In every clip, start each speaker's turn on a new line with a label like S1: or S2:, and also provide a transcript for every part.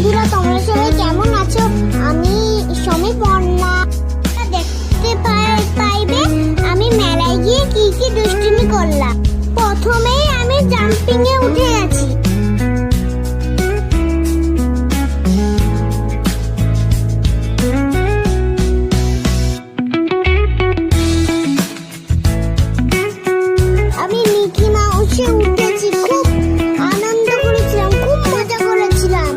S1: বন্ধুরা, তোমরা সবাই কেমন আছো? আমি সমীপর্ণা। দেখতে পাইবে আমি মেলায় গিয়ে কি কি দুষ্টুমি করলাম। প্রথমেই আমি জাম্পিং এ উঠে গেছি। আমি মিকি মাউসে উঠেছি, খুব আনন্দ করেছিলাম, খুব মজা করেছিলাম।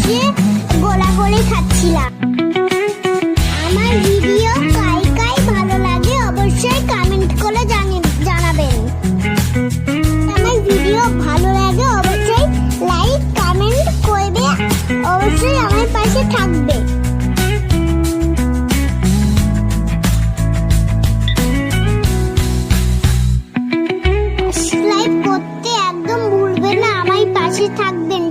S1: শুয়ে গোলাগুলি খাচ্ছিলাম। আমার ভিডিও কাই ভালো লাগে অবশ্যই কমেন্ট করে জানাবেন। আমার ভিডিও ভালো লাগে অবশ্যই লাইক কমেন্ট করবে, অবশ্যই আমার পাশে থাকবে। লাইক করতে একদম ভুলবেন না, আমার পাশে থাকবেন।